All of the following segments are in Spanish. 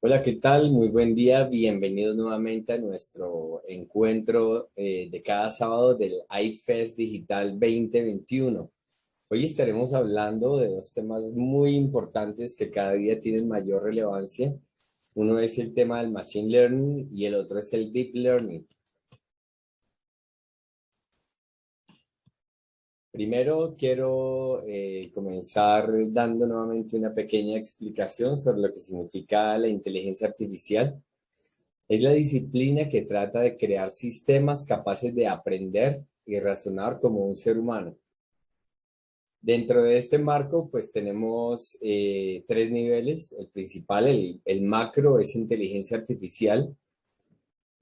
Hola, ¿qué tal? Muy buen día. Bienvenidos nuevamente a nuestro encuentro de cada sábado del iFest Digital 2021. Hoy estaremos hablando de dos temas muy importantes que cada día tienen mayor relevancia. Uno es el tema del Machine Learning y el otro es el Deep Learning. Primero quiero comenzar dando nuevamente una pequeña explicación sobre lo que significa la inteligencia artificial. Es la disciplina que trata de crear sistemas capaces de aprender y razonar como un ser humano. Dentro de este marco, pues tenemos tres niveles. El principal, el macro, es inteligencia artificial,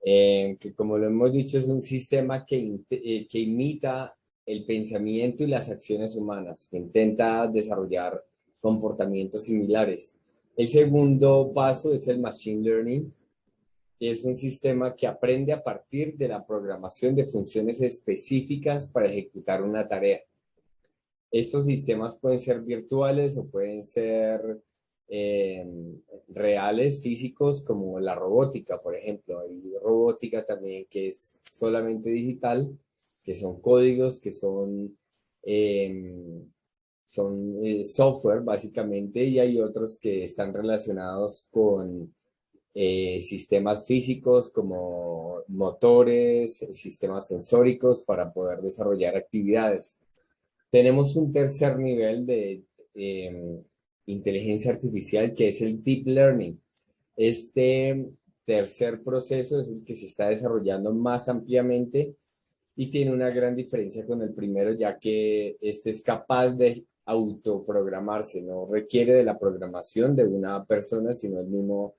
que como lo hemos dicho es un sistema que imita el pensamiento y las acciones humanas, que intenta desarrollar comportamientos similares. El segundo paso es el machine learning, que es un sistema que aprende a partir de la programación de funciones específicas para ejecutar una tarea. Estos sistemas pueden ser virtuales o pueden ser eh, reales, físicos, como la robótica, por ejemplo. Hay robótica también que es solamente digital, que son códigos, que son software básicamente, y hay otros que están relacionados con sistemas físicos como motores, sistemas sensóricos para poder desarrollar actividades. Tenemos un tercer nivel de eh, inteligencia artificial que es el deep learning. Este tercer proceso es el que se está desarrollando más ampliamente y tiene una gran diferencia con el primero, ya que este es capaz de autoprogramarse, no requiere de la programación de una persona, sino el mismo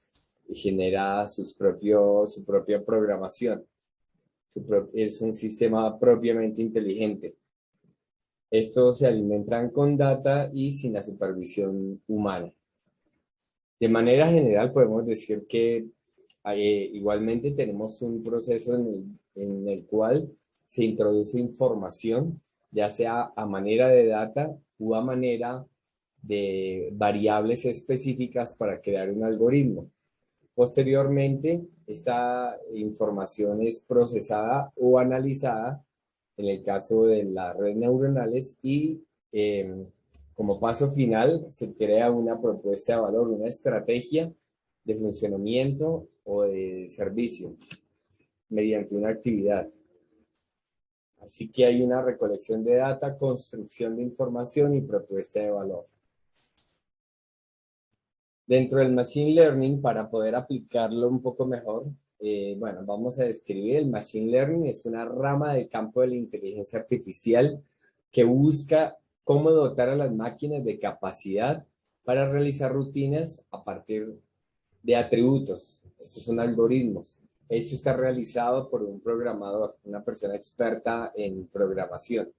genera su propia programación. Es un sistema propiamente inteligente. Estos se alimentan con data y sin la supervisión humana. De manera general, podemos decir que igualmente tenemos un proceso en el cual se introduce información, ya sea a manera de data o a manera de variables específicas para crear un algoritmo. Posteriormente, esta información es procesada o analizada en el caso de las redes neuronales y como paso final se crea una propuesta de valor, una estrategia de funcionamiento o de servicio mediante una actividad. Así que hay una recolección de data, construcción de información y propuesta de valor. Dentro del Machine Learning, para poder aplicarlo un poco mejor, bueno, vamos a describir el Machine Learning. Es una rama del campo de la inteligencia artificial que busca cómo dotar a las máquinas de capacidad para realizar rutinas a partir de atributos. Estos son algoritmos. Esto está realizado por un programador, una persona experta en programación.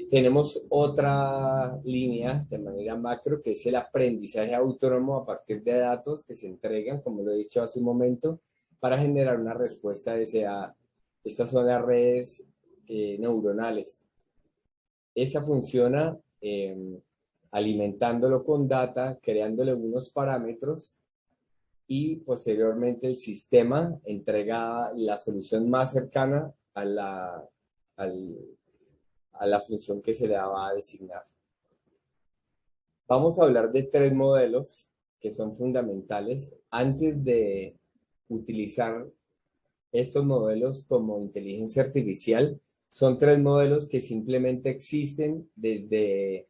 Tenemos otra línea de manera macro que es el aprendizaje autónomo a partir de datos que se entregan, como lo he dicho hace un momento, para generar una respuesta deseada. Estas son las redes neuronales. Esta funciona alimentándolo con data, creándole unos parámetros y posteriormente el sistema entrega la solución más cercana al, a la función que se le va a designar. Vamos a hablar de tres modelos que son fundamentales antes de utilizar estos modelos como inteligencia artificial. Son tres modelos que simplemente existen desde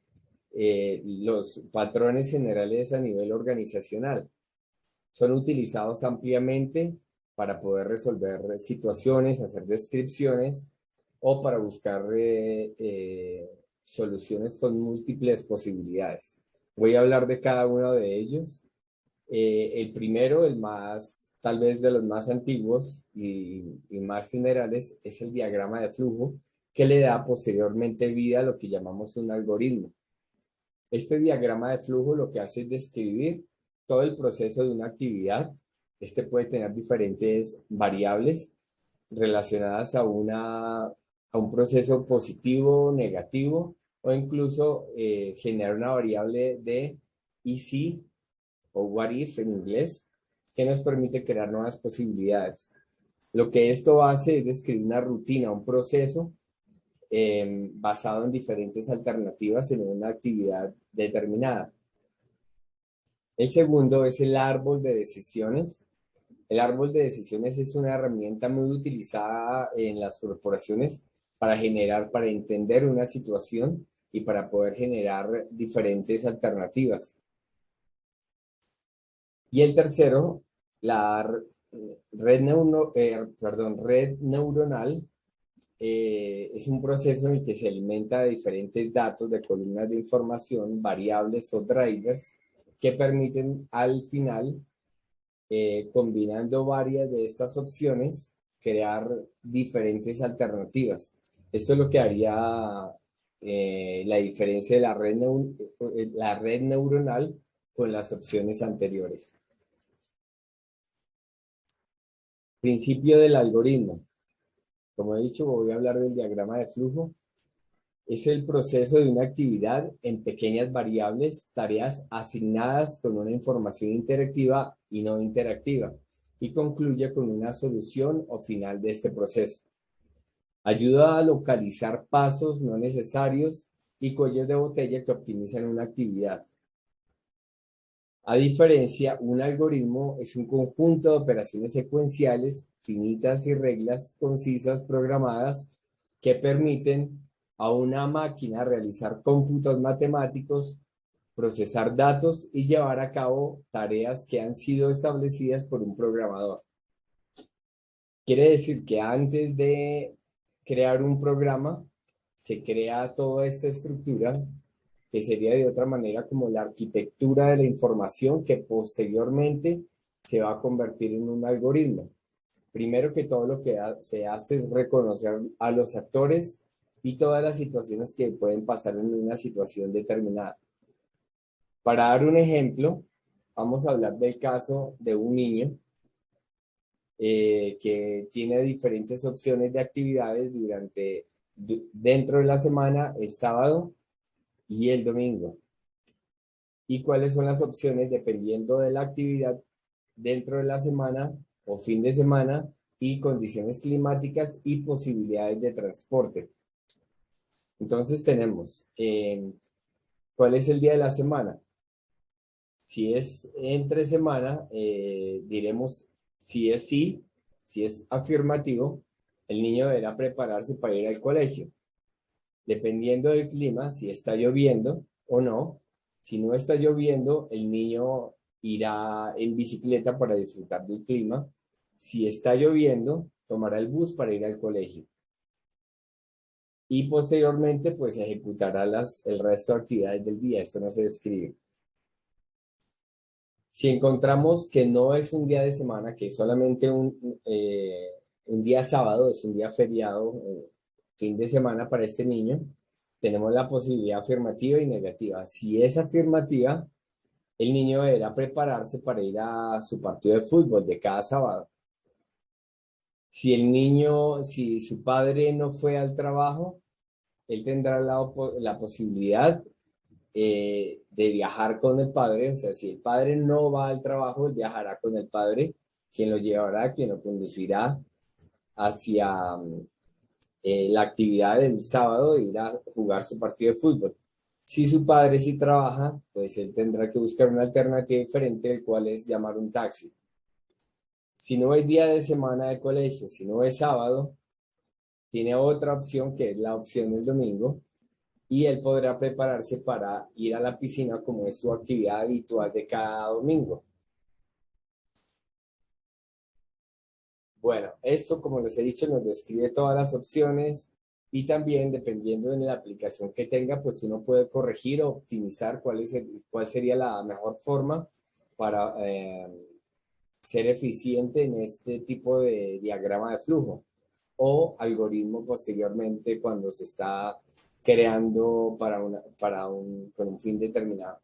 los patrones generales a nivel organizacional. Son utilizados ampliamente para poder resolver situaciones, hacer descripciones o para buscar soluciones con múltiples posibilidades. Voy a hablar de cada uno de ellos. El primero, el más, tal vez de los más antiguos y más generales, es el diagrama de flujo que le da posteriormente vida a lo que llamamos un algoritmo. Este diagrama de flujo lo que hace es describir todo el proceso de una actividad. Este puede tener diferentes variables relacionadas a un proceso positivo, negativo, o incluso generar una variable de y si o what if en inglés, que nos permite crear nuevas posibilidades. Lo que esto hace es describir una rutina, un proceso basado en diferentes alternativas en una actividad determinada. El segundo es el árbol de decisiones. El árbol de decisiones es una herramienta muy utilizada en las corporaciones para entender una situación y para poder generar diferentes alternativas. Y el tercero, la red neuronal, es un proceso en el que se alimenta de diferentes datos de columnas de información, variables o drivers que permiten al final, combinando varias de estas opciones, crear diferentes alternativas. Esto es lo que haría la diferencia de la red neuronal con las opciones anteriores. Principio del algoritmo. Como he dicho, voy a hablar del diagrama de flujo. Es el proceso de una actividad en pequeñas variables, tareas asignadas con una información interactiva y no interactiva, y concluye con una solución o final de este proceso. Ayuda a localizar pasos no necesarios y cuellos de botella que optimizan una actividad. A diferencia, un algoritmo es un conjunto de operaciones secuenciales, finitas y reglas concisas programadas que permiten a una máquina realizar cómputos matemáticos, procesar datos y llevar a cabo tareas que han sido establecidas por un programador. Quiere decir que antes de crear un programa, se crea toda esta estructura que sería de otra manera como la arquitectura de la información que posteriormente se va a convertir en un algoritmo. Primero que todo lo que se hace es reconocer a los actores y todas las situaciones que pueden pasar en una situación determinada. Para dar un ejemplo, vamos a hablar del caso de un niño que tiene diferentes opciones de actividades dentro de la semana, el sábado y el domingo. ¿Y cuáles son las opciones dependiendo de la actividad dentro de la semana o fin de semana y condiciones climáticas y posibilidades de transporte? Entonces tenemos, ¿cuál es el día de la semana? Si es entre semana, diremos si es sí, si es afirmativo, el niño deberá prepararse para ir al colegio. Dependiendo del clima, si está lloviendo o no, si no está lloviendo, el niño irá en bicicleta para disfrutar del clima. Si está lloviendo, tomará el bus para ir al colegio. Y posteriormente, pues ejecutará el resto de actividades del día. Esto no se describe. Si encontramos que no es un día de semana, que es solamente un día sábado, es un día feriado, fin de semana para este niño, tenemos la posibilidad afirmativa y negativa. Si es afirmativa, el niño deberá prepararse para ir a su partido de fútbol de cada sábado. Si su padre no fue al trabajo, él tendrá la posibilidad de viajar con el padre. O sea, si el padre no va al trabajo, él viajará con el padre, quien lo llevará, quien lo conducirá hacia la actividad del sábado de ir a jugar su partido de fútbol. Si su padre sí trabaja, pues él tendrá que buscar una alternativa diferente, el cual es llamar un taxi. Si no hay día de semana de colegio, si no es sábado, tiene otra opción que es la opción del domingo y él podrá prepararse para ir a la piscina como es su actividad habitual de cada domingo. Bueno, esto, como les he dicho, nos describe todas las opciones y también, dependiendo de la aplicación que tenga, pues uno puede corregir o optimizar cuál sería la mejor forma para ser eficiente en este tipo de diagrama de flujo o algoritmo posteriormente cuando se está creando con un fin determinado.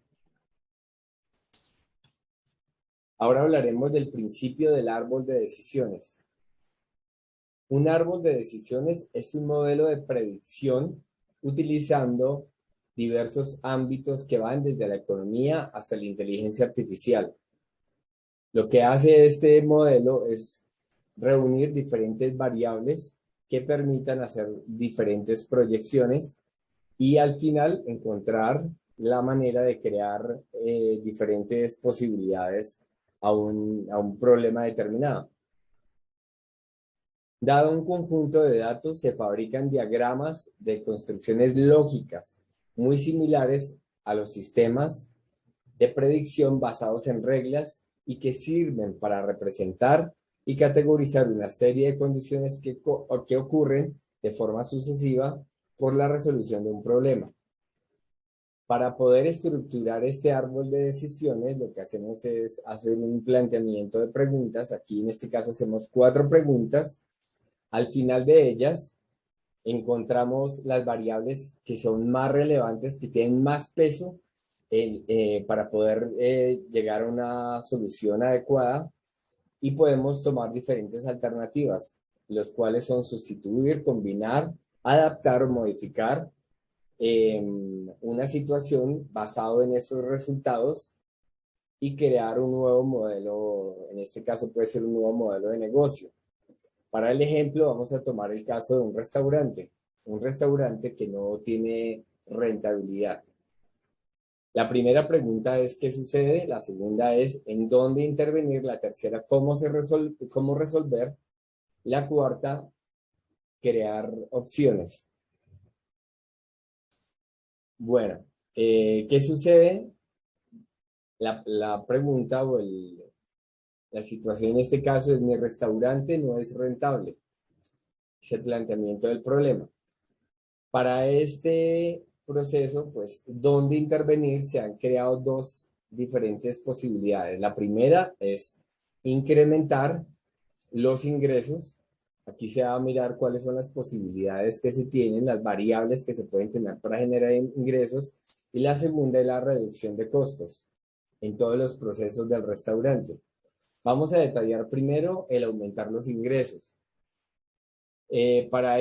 Ahora hablaremos del principio del árbol de decisiones. Un árbol de decisiones es un modelo de predicción utilizando diversos ámbitos que van desde la economía hasta la inteligencia artificial. Lo que hace este modelo es reunir diferentes variables que permitan hacer diferentes proyecciones y al final encontrar la manera de crear diferentes posibilidades a un problema determinado. Dado un conjunto de datos, se fabrican diagramas de construcciones lógicas muy similares a los sistemas de predicción basados en reglas y que sirven para representar y categorizar una serie de condiciones que ocurren de forma sucesiva por la resolución de un problema. Para poder estructurar este árbol de decisiones, lo que hacemos es hacer un planteamiento de preguntas. Aquí en este caso hacemos 4 preguntas. Al final de ellas encontramos las variables que son más relevantes, que tienen más peso para poder llegar a una solución adecuada y podemos tomar diferentes alternativas, los cuales son sustituir, combinar, adaptar o modificar una situación basado en esos resultados y crear un nuevo modelo, en este caso puede ser un nuevo modelo de negocio. Para el ejemplo, vamos a tomar el caso de un restaurante que no tiene rentabilidad. La primera pregunta es ¿qué sucede? La segunda es ¿en dónde intervenir? La tercera, cómo resolver? La cuarta, crear opciones. Bueno, ¿qué sucede? La pregunta la situación en este caso es mi restaurante no es rentable. Es el planteamiento del problema. Para este proceso, pues, ¿dónde intervenir? Se han creado 2 diferentes posibilidades. La primera es incrementar los ingresos. Aquí se va a mirar cuáles son las posibilidades que se tienen, las variables que se pueden tener para generar ingresos. Y la segunda es la reducción de costos en todos los procesos del restaurante. Vamos a detallar primero el aumentar los ingresos. Para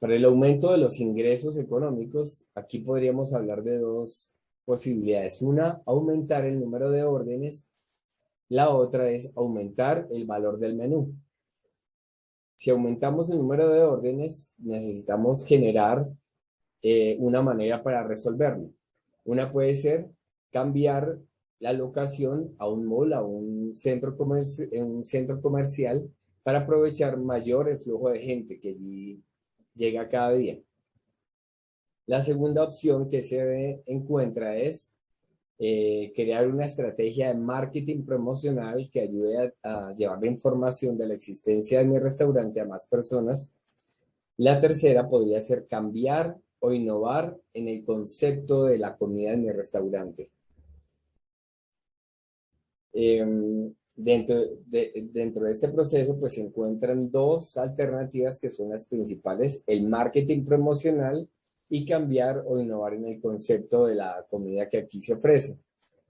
para el aumento de los ingresos económicos, aquí podríamos hablar de 2 posibilidades. Una, aumentar el número de órdenes. La otra es aumentar el valor del menú. Si aumentamos el número de órdenes, necesitamos generar una manera para resolverlo. Una puede ser cambiar la locación a un mall, a un un centro comercial para aprovechar mayor el flujo de gente que allí llega cada día. La segunda opción que se encuentra es crear una estrategia de marketing promocional que ayude a llevar la información de la existencia de mi restaurante a más personas. La tercera podría ser cambiar o innovar en el concepto de la comida en mi restaurante. Dentro de este proceso, pues se encuentran 2 alternativas que son las principales, el marketing promocional y cambiar o innovar en el concepto de la comida que aquí se ofrece.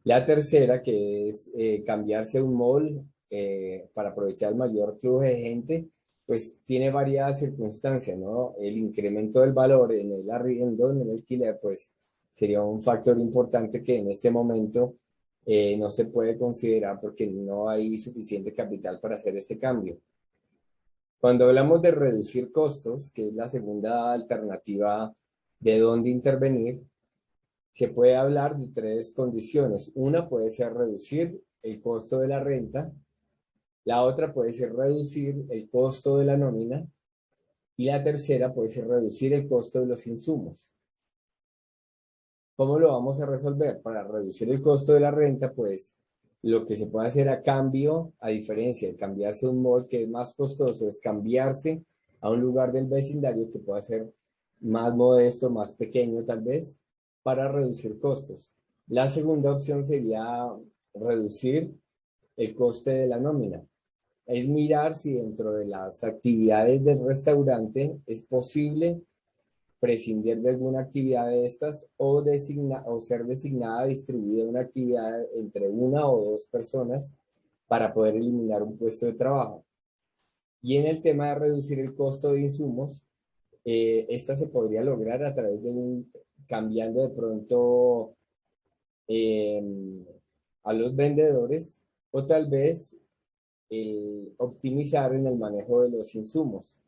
La tercera, que es cambiarse a un mall para aprovechar el mayor flujo de gente, pues tiene varias circunstancias, ¿no? El incremento del valor en el arriendo, en el alquiler, pues sería un factor importante que en este momento no se puede considerar porque no hay suficiente capital para hacer este cambio. Cuando hablamos de reducir costos, que es la segunda alternativa de dónde intervenir, se puede hablar de 3 condiciones. Una puede ser reducir el costo de la renta, la otra puede ser reducir el costo de la nómina y la tercera puede ser reducir el costo de los insumos. ¿Cómo lo vamos a resolver? Para reducir el costo de la renta, pues lo que se puede hacer a cambio, a diferencia de cambiarse a un mall que es más costoso, es cambiarse a un lugar del vecindario que pueda ser más modesto, más pequeño tal vez, para reducir costos. La segunda opción sería reducir el coste de la nómina. Es mirar si dentro de las actividades del restaurante es posible prescindir de alguna actividad de estas o ser designada, distribuida una actividad entre una o 2 personas para poder eliminar un puesto de trabajo. Y en el tema de reducir el costo de insumos, esta se podría lograr a través de cambiando de pronto a los vendedores, o tal vez el optimizar en el manejo de los insumos,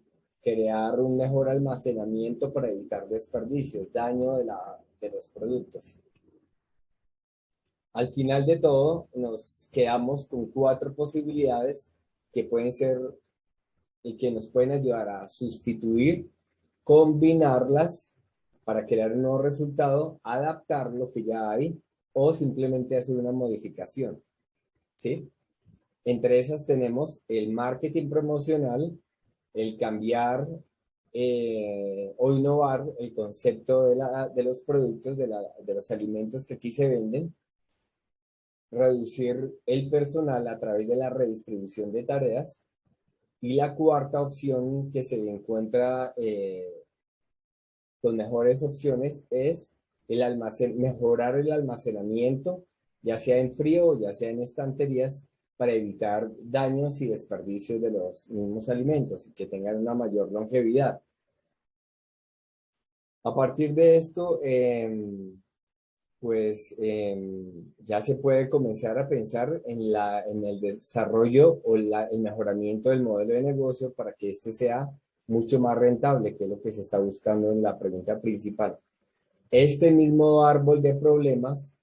crear un mejor almacenamiento para evitar desperdicios, daño de los productos. Al final de todo, nos quedamos con 4 posibilidades que pueden ser y que nos pueden ayudar a sustituir, combinarlas para crear un nuevo resultado, adaptar lo que ya hay o simplemente hacer una modificación, ¿sí? Entre esas tenemos el marketing promocional, el cambiar o innovar el concepto de los productos, de los alimentos que aquí se venden, reducir el personal a través de la redistribución de tareas, y la cuarta opción que se encuentra con mejores opciones es mejorar el almacenamiento, ya sea en frío o ya sea en estanterías, para evitar daños y desperdicios de los mismos alimentos y que tengan una mayor longevidad. A partir de esto, pues ya se puede comenzar a pensar en el desarrollo o el mejoramiento del modelo de negocio para que este sea mucho más rentable, que es lo que se está buscando en la pregunta principal. Este mismo árbol de problemas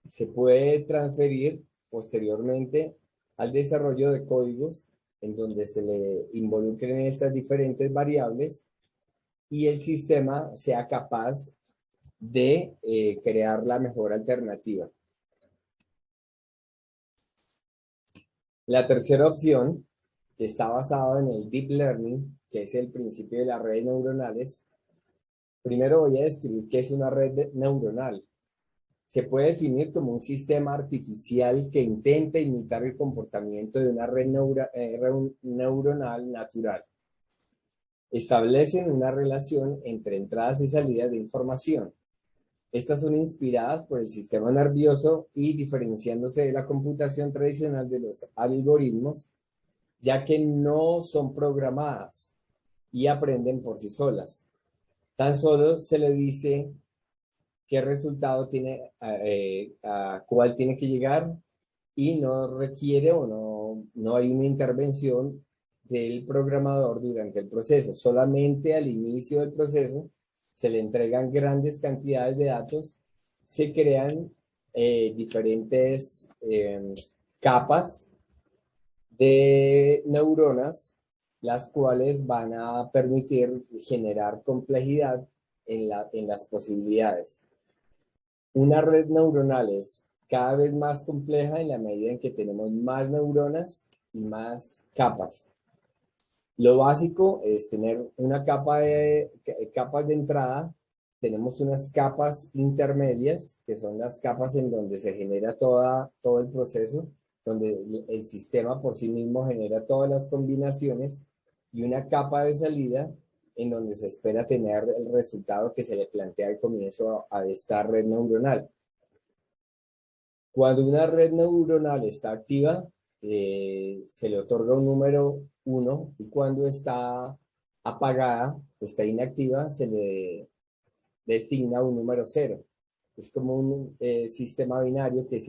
se puede transferir posteriormente al desarrollo de códigos en donde se le involucren estas diferentes variables y el sistema sea capaz de crear la mejor alternativa. La tercera opción, que está basada en el Deep Learning, que es el principio de las redes neuronales. Primero voy a describir qué es una red neuronal. Se puede definir como un sistema artificial que intenta imitar el comportamiento de una red neuronal natural. Establecen una relación entre entradas y salidas de información. Estas son inspiradas por el sistema nervioso y diferenciándose de la computación tradicional de los algoritmos, ya que no son programadas y aprenden por sí solas. Tan solo se le dice qué resultado tiene, a cuál tiene que llegar, y no requiere o no hay una intervención del programador durante el proceso. Solamente al inicio del proceso se le entregan grandes cantidades de datos, se crean diferentes capas de neuronas, las cuales van a permitir generar complejidad en las posibilidades. Una red neuronal es cada vez más compleja en la medida en que tenemos más neuronas y más capas. Lo básico es tener una capas de entrada. Tenemos unas capas intermedias, que son las capas en donde se genera todo el proceso, donde el sistema por sí mismo genera todas las combinaciones, y una capa de salida en donde se espera tener el resultado que se le plantea al comienzo a esta red neuronal. Cuando una red neuronal está activa, se le otorga un número 1, y cuando está apagada, está inactiva, se le designa un número 0. Es como un sistema binario que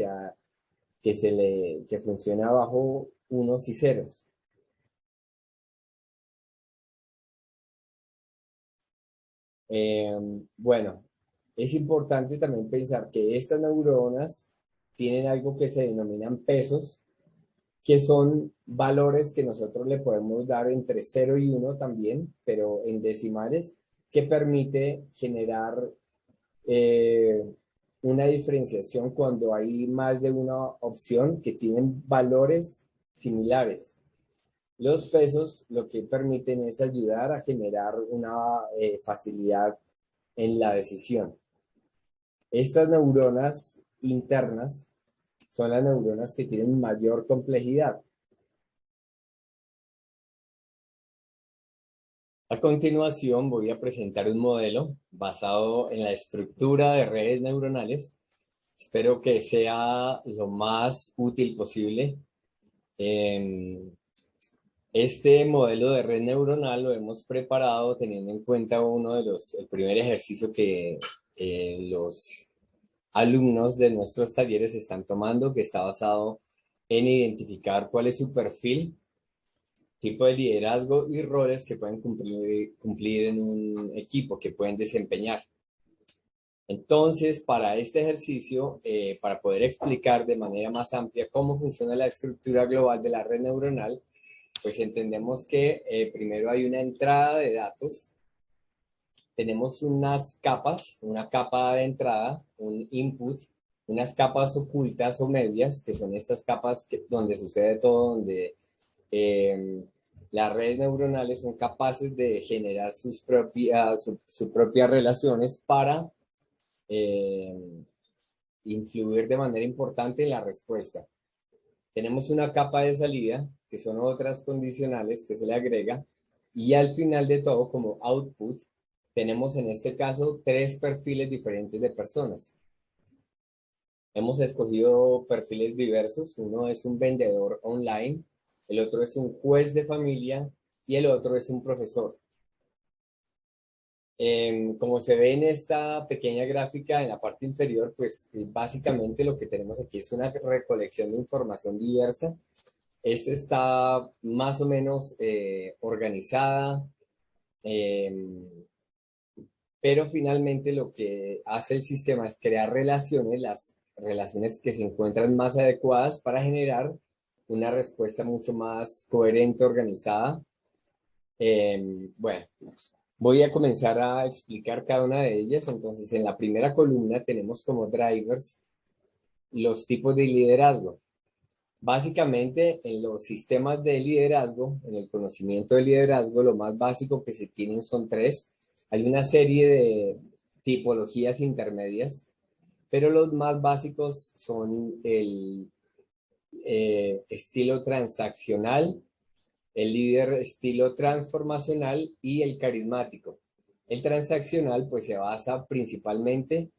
funciona bajo unos y ceros. Bueno, es importante también pensar que estas neuronas tienen algo que se denominan pesos, que son valores que nosotros le podemos dar entre 0 y 1 también, pero en decimales, que permite generar eh, una diferenciación cuando hay más de una opción que tienen valores similares. Los pesos lo que permiten es ayudar a generar una facilidad en la decisión. Estas neuronas internas son las neuronas que tienen mayor complejidad. A continuación voy a presentar un modelo basado en la estructura de redes neuronales. Espero que sea lo más útil posible. Este modelo de red neuronal lo hemos preparado teniendo en cuenta el primer ejercicio que los alumnos de nuestros talleres están tomando, que está basado en identificar cuál es su perfil, tipo de liderazgo y roles que pueden cumplir en un equipo, que pueden desempeñar. Entonces, para este ejercicio, para poder explicar de manera más amplia cómo funciona la estructura global de la red neuronal, pues entendemos que primero hay una entrada de datos, tenemos unas capas, una capa de entrada, un input, unas capas ocultas o medias, que son estas capas donde sucede todo, donde eh, las redes neuronales son capaces de generar sus propias relaciones para eh, influir de manera importante en la respuesta. Tenemos una capa de salida, que son otras condicionales que se le agrega, y al final de todo, como output, tenemos en este caso 3 perfiles diferentes de personas. Hemos escogido perfiles diversos. Uno es un vendedor online, el otro es un juez de familia y el otro es un profesor. Como se ve en esta pequeña gráfica en la parte inferior, pues básicamente lo que tenemos aquí es una recolección de información diversa. Esta está más o menos organizada, eh, pero finalmente lo que hace el sistema es crear relaciones, las relaciones que se encuentran más adecuadas para generar una respuesta mucho más coherente, organizada. Bueno, voy a comenzar a explicar cada una de ellas. Entonces, en la primera columna tenemos como drivers los tipos de liderazgo. Básicamente, en los sistemas de liderazgo, en el conocimiento de liderazgo, lo más básico que se tienen son 3. Hay una serie de tipologías intermedias, pero los más básicos son el estilo transaccional, el líder estilo transformacional y el carismático. El transaccional pues se basa principalmente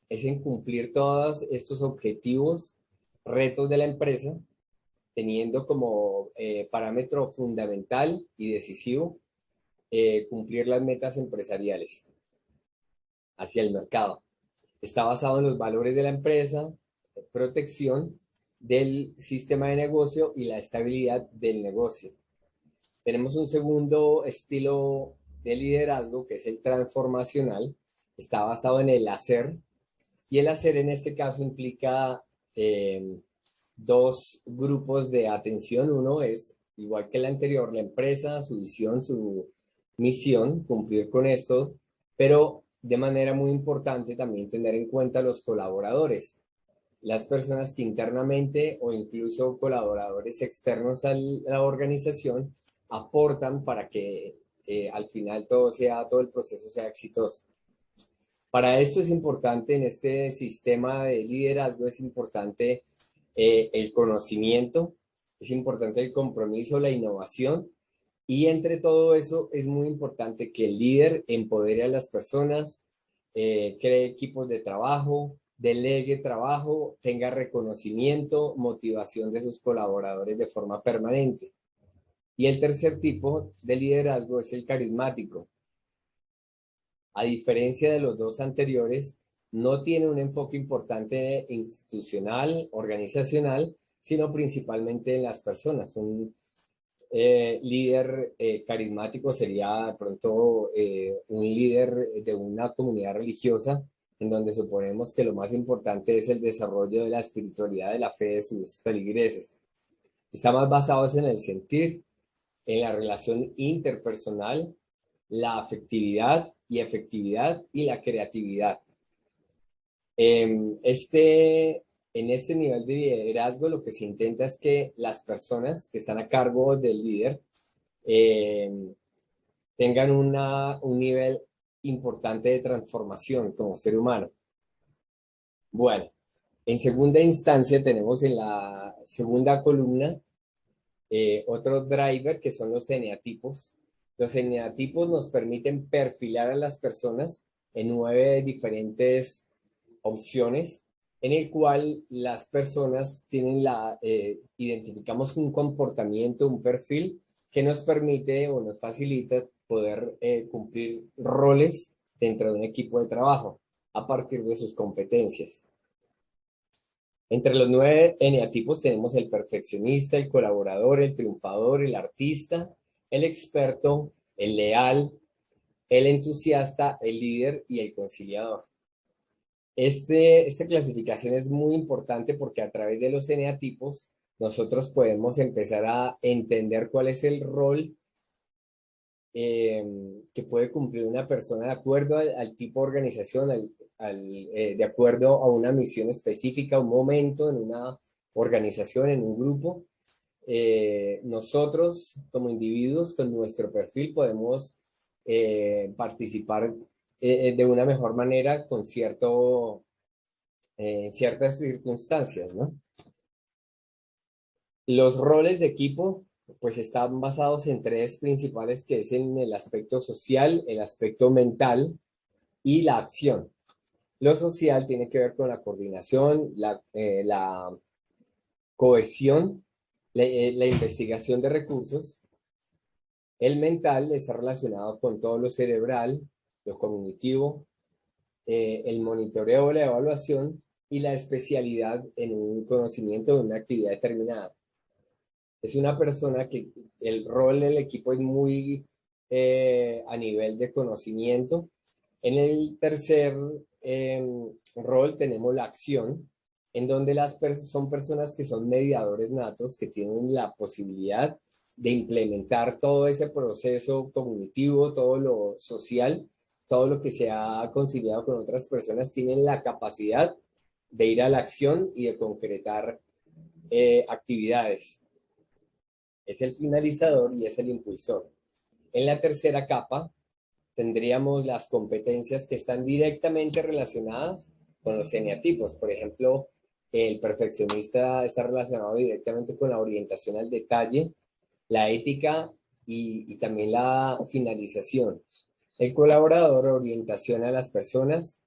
es en cumplir todos estos objetivos, retos de la empresa, teniendo como parámetro fundamental y decisivo cumplir las metas empresariales hacia el mercado. Está basado en los valores de la empresa, protección del sistema de negocio y la estabilidad del negocio. Tenemos un segundo estilo de liderazgo que es el transformacional. Está basado en el hacer, y el hacer en este caso implica 2 grupos de atención. Uno es, igual que el anterior, la empresa, su visión, su misión, cumplir con esto, pero de manera muy importante también tener en cuenta los colaboradores, las personas que internamente o incluso colaboradores externos a la organización aportan para que al final todo el proceso sea exitoso. Para esto es importante, en este sistema de liderazgo, es importante el conocimiento, es importante el compromiso, la innovación, y entre todo eso es muy importante que el líder empodere a las personas, cree equipos de trabajo, delegue trabajo, tenga reconocimiento, motivación de sus colaboradores de forma permanente. Y el tercer tipo de liderazgo es el carismático. A diferencia de los 2 anteriores, no tiene un enfoque importante institucional, organizacional, sino principalmente en las personas. Un líder carismático sería de pronto un líder de una comunidad religiosa, en donde suponemos que lo más importante es el desarrollo de la espiritualidad, de la fe de sus feligreses. Está más basado en el sentir, en la relación interpersonal, la afectividad y efectividad y la creatividad. En este nivel de liderazgo lo que se intenta es que las personas que están a cargo del líder tengan un nivel importante de transformación como ser humano. Bueno, en segunda instancia tenemos en la segunda columna otro driver que son los eneatipos. Los eneatipos nos permiten perfilar a las personas en 9 diferentes opciones, en el cual las personas identificamos un comportamiento, un perfil que nos permite o nos facilita poder cumplir roles dentro de un equipo de trabajo a partir de sus competencias. Entre los 9 eneatipos tenemos el perfeccionista, el colaborador, el triunfador, el artista, el experto, el leal, el entusiasta, el líder y el conciliador. Esta clasificación es muy importante porque a través de los eneatipos nosotros podemos empezar a entender cuál es el rol que puede cumplir una persona de acuerdo al tipo de organización, de acuerdo a una misión específica, un momento en una organización, en un grupo. Nosotros como individuos con nuestro perfil podemos participar de una mejor manera con ciertas circunstancias, ¿no? Los roles de equipo pues están basados en tres principales, que es en el aspecto social, el aspecto mental y la acción. Lo social tiene que ver con la coordinación, la cohesión, la investigación de recursos. El mental está relacionado con todo lo cerebral, lo cognitivo, el monitoreo, la evaluación y la especialidad en un conocimiento de una actividad determinada. Es una persona que el rol del equipo es muy a nivel de conocimiento. En el tercer rol tenemos la acción, en donde son personas que son mediadores natos, que tienen la posibilidad de implementar todo ese proceso cognitivo, todo lo social, todo lo que se ha conciliado con otras personas, tienen la capacidad de ir a la acción y de concretar actividades. Es el finalizador y es el impulsor. En la tercera capa tendríamos las competencias que están directamente relacionadas con los eneatipos. Por ejemplo, el perfeccionista está relacionado directamente con la orientación al detalle, la ética y también la finalización. El colaborador, orientación a las personas,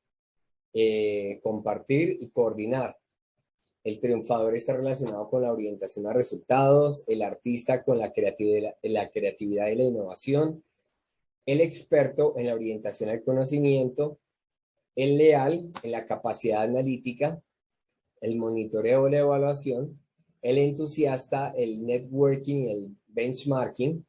compartir y coordinar. El triunfador está relacionado con la orientación a resultados, el artista con la creatividad y la innovación, el experto en la orientación al conocimiento, el leal en la capacidad analítica, el monitoreo y la evaluación, el entusiasta, el networking y el benchmarking.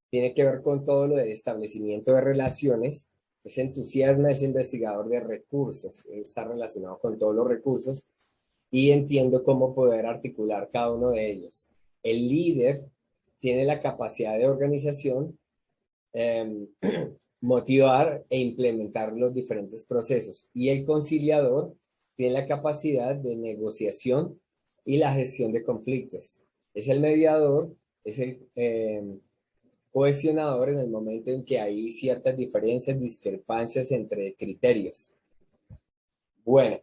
Tiene que ver con todo lo del establecimiento de relaciones. Es entusiasma, es investigador de recursos, está relacionado con todos los recursos y entiendo cómo poder articular cada uno de ellos. El líder tiene la capacidad de organización, eh, motivar e implementar los diferentes procesos. Y el conciliador tiene la capacidad de negociación y la gestión de conflictos. Es el mediador, es el cohesionador en el momento en que hay ciertas diferencias, discrepancias entre criterios. Bueno,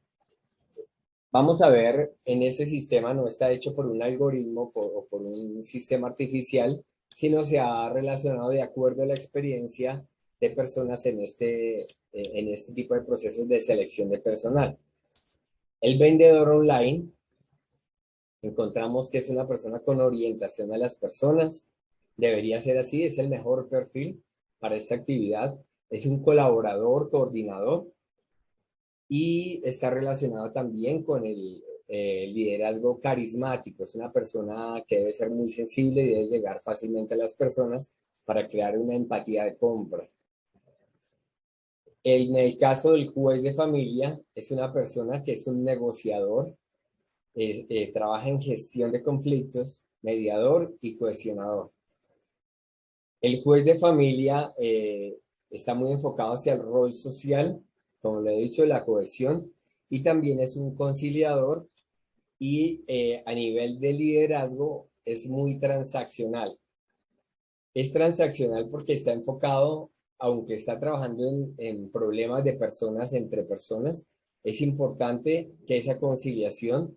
vamos a ver, en ese sistema no está hecho por un algoritmo o por un sistema artificial, sino se ha relacionado de acuerdo a la experiencia de personas en este tipo de procesos de selección de personal. El vendedor online, encontramos que es una persona con orientación a las personas, debería ser así, es el mejor perfil para esta actividad, es un colaborador, coordinador, y está relacionado también con el liderazgo carismático. Es una persona que debe ser muy sensible y debe llegar fácilmente a las personas para crear una empatía de compra. En el caso del juez de familia, es una persona que es un negociador, trabaja en gestión de conflictos, mediador y cohesionador. El juez de familia está muy enfocado hacia el rol social, como le he dicho, la cohesión, y también es un conciliador y a nivel de liderazgo es muy transaccional. Es transaccional porque está enfocado, aunque está trabajando en problemas de personas entre personas, es importante que esa conciliación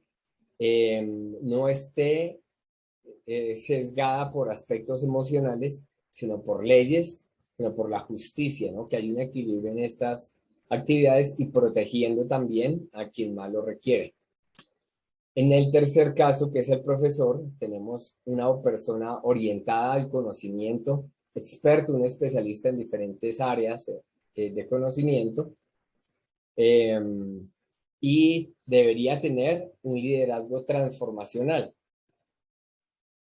no esté sesgada por aspectos emocionales, sino por leyes, sino por la justicia, ¿no? Que hay un equilibrio en estas actividades y protegiendo también a quien más lo requiere. En el tercer caso, que es el profesor, tenemos una persona orientada al conocimiento, experto, un especialista en diferentes áreas de conocimiento, y debería tener un liderazgo transformacional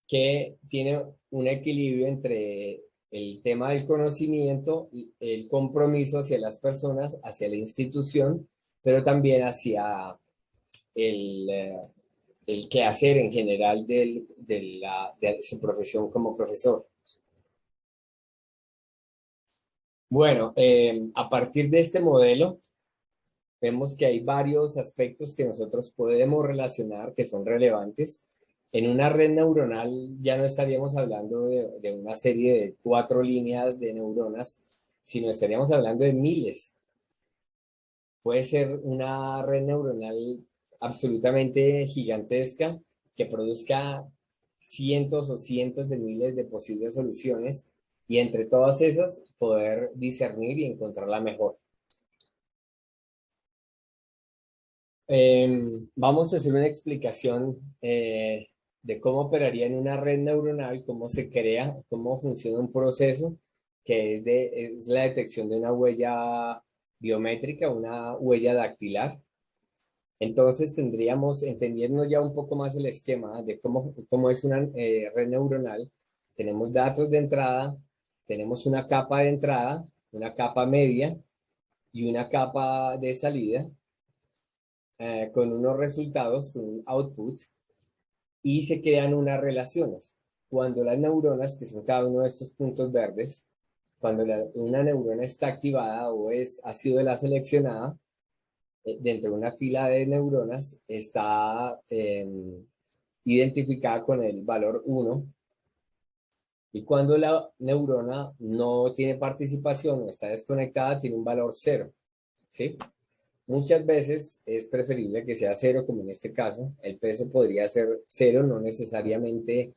que tiene un equilibrio entre el tema del conocimiento, el compromiso hacia las personas, hacia la institución, pero también hacia el, el quehacer en general de su profesión como profesor. Bueno, a partir de este modelo, vemos que hay varios aspectos que nosotros podemos relacionar que son relevantes. En una red neuronal ya no estaríamos hablando de una serie de 4 líneas de neuronas, sino estaríamos hablando de miles. Puede ser una red neuronal absolutamente gigantesca que produzca cientos o cientos de miles de posibles soluciones y entre todas esas poder discernir y encontrar la mejor. Vamos a hacer una explicación de cómo operaría en una red neuronal, cómo se crea, cómo funciona un proceso que es la detección de una huella biométrica, una huella dactilar. Entonces tendríamos, entendiendo ya un poco más el esquema de cómo es una red neuronal, tenemos datos de entrada, tenemos una capa de entrada, una capa media y una capa de salida con unos resultados, con un output, y se crean unas relaciones. Cuando las neuronas, que son cada uno de estos puntos verdes, cuando una neurona está activada o ha sido la seleccionada, dentro de una fila de neuronas está identificada con el valor 1, y cuando la neurona no tiene participación o está desconectada, tiene un valor 0, ¿sí? Muchas veces es preferible que sea 0, como en este caso. El peso podría ser 0, no necesariamente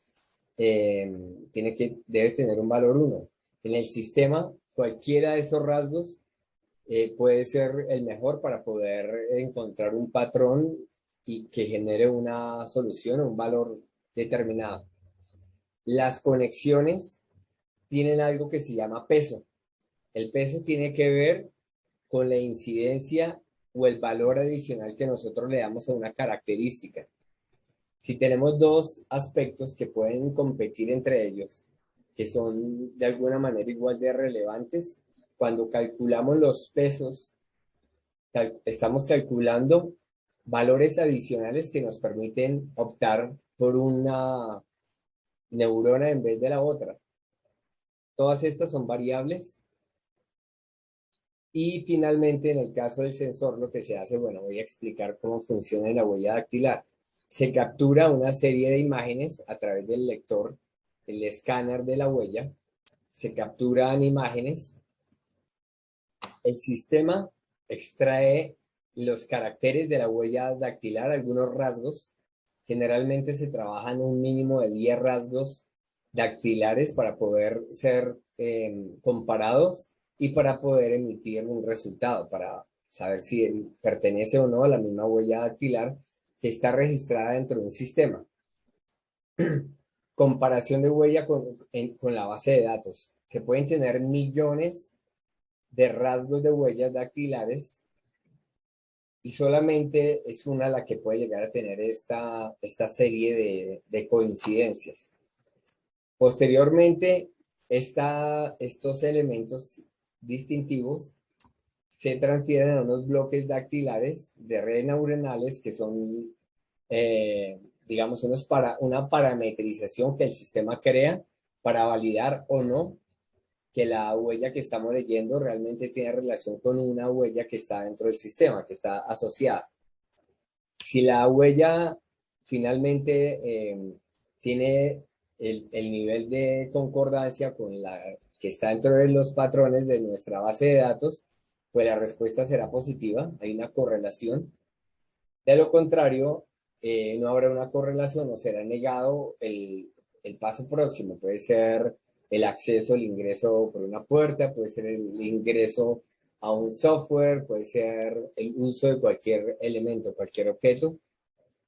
debe tener un valor 1. En el sistema, cualquiera de estos rasgos puede ser el mejor para poder encontrar un patrón y que genere una solución o un valor determinado. Las conexiones tienen algo que se llama peso. El peso tiene que ver con la incidencia o el valor adicional que nosotros le damos a una característica. Si tenemos dos aspectos que pueden competir entre ellos, que son de alguna manera igual de relevantes, cuando calculamos los pesos, estamos calculando valores adicionales que nos permiten optar por una neurona en vez de la otra. Todas estas son variables. Y finalmente, en el caso del sensor, lo que se hace, bueno, voy a explicar cómo funciona la huella dactilar. Se captura una serie de imágenes a través del lector, el escáner de la huella. Se capturan imágenes. El sistema extrae los caracteres de la huella dactilar, algunos rasgos. Generalmente se trabajan un mínimo de 10 rasgos dactilares para poder ser comparados y para poder emitir un resultado, para saber si pertenece o no a la misma huella dactilar que está registrada dentro de un sistema. Comparación de huella con la base de datos. Se pueden tener millones de rasgos de huellas dactilares y solamente es una la que puede llegar a tener esta serie de coincidencias. Posteriormente, estos elementos distintivos se transfieren a unos bloques dactilares de redes neuronales que son, digamos, una parametrización que el sistema crea para validar o no que la huella que estamos leyendo realmente tiene relación con una huella que está dentro del sistema, que está asociada. Si la huella finalmente tiene el nivel de concordancia con la que está dentro de los patrones de nuestra base de datos, pues la respuesta será positiva, hay una correlación. De lo contrario, no habrá una correlación o será negado el paso próximo. Puede ser el acceso, el ingreso por una puerta, puede ser el ingreso a un software, puede ser el uso de cualquier elemento, cualquier objeto,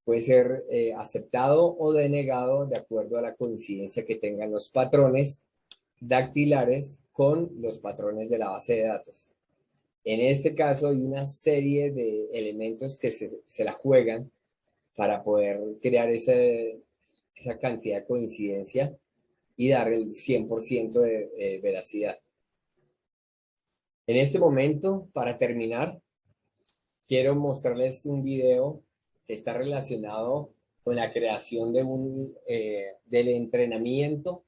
puede ser aceptado o denegado de acuerdo a la coincidencia que tengan los patrones dactilares con los patrones de la base de datos. En este caso hay una serie de elementos que se la juegan para poder crear esa cantidad de coincidencia y dar el 100% de veracidad. En este momento, para terminar, quiero mostrarles un video que está relacionado con la creación del entrenamiento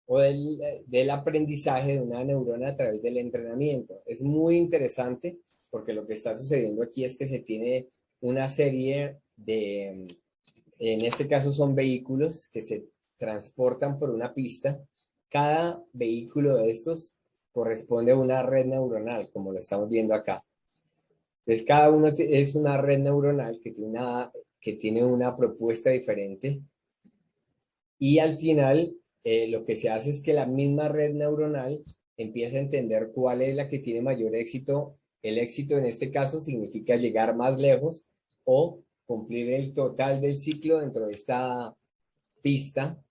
o del aprendizaje de una neurona a través del entrenamiento. Es muy interesante porque lo que está sucediendo aquí es que se tiene una serie en este caso son vehículos que se transportan por una pista. Cada vehículo de estos corresponde a una red neuronal, como lo estamos viendo acá. Entonces, cada uno es una red neuronal que tiene una propuesta diferente y al final lo que se hace es que la misma red neuronal empieza a entender cuál es la que tiene mayor éxito. El éxito en este caso significa llegar más lejos o cumplir el total del ciclo dentro de esta pista.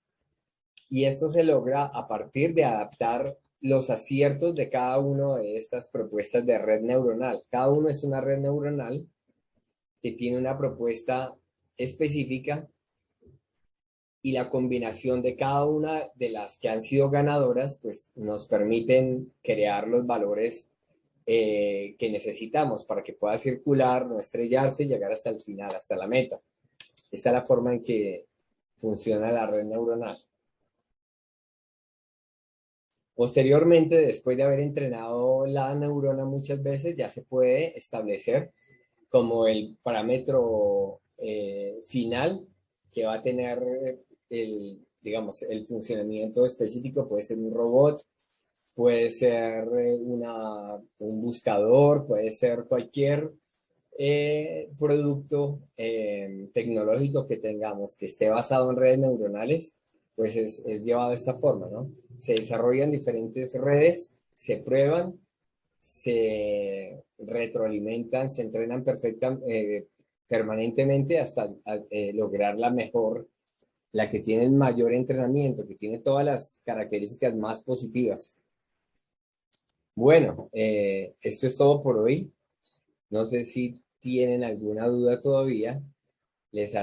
Y esto se logra a partir de adaptar los aciertos de cada una de estas propuestas de red neuronal. Cada uno es una red neuronal que tiene una propuesta específica y la combinación de cada una de las que han sido ganadoras, pues nos permiten crear los valores que necesitamos para que pueda circular, no estrellarse y llegar hasta el final, hasta la meta. Esta es la forma en que funciona la red neuronal. Posteriormente, después de haber entrenado la neurona muchas veces, ya se puede establecer como el parámetro final que va a tener digamos, el funcionamiento específico. Puede ser un robot, puede ser un buscador, puede ser cualquier producto tecnológico que tengamos que esté basado en redes neuronales, pues es llevado de esta forma, ¿no? Se desarrollan diferentes redes, se prueban, se retroalimentan, se entrenan permanentemente hasta lograr la que tiene el mayor entrenamiento, que tiene todas las características más positivas. Bueno, esto es todo por hoy. No sé si tienen alguna duda todavía. Les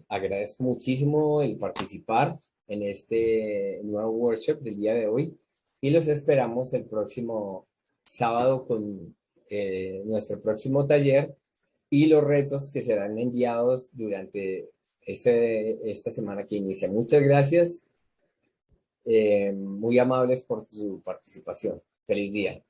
agradezco muchísimo el participar en este nuevo workshop del día de hoy y los esperamos el próximo sábado con nuestro próximo taller y los retos que serán enviados durante esta semana que inicia. Muchas gracias, muy amables por su participación. Feliz día.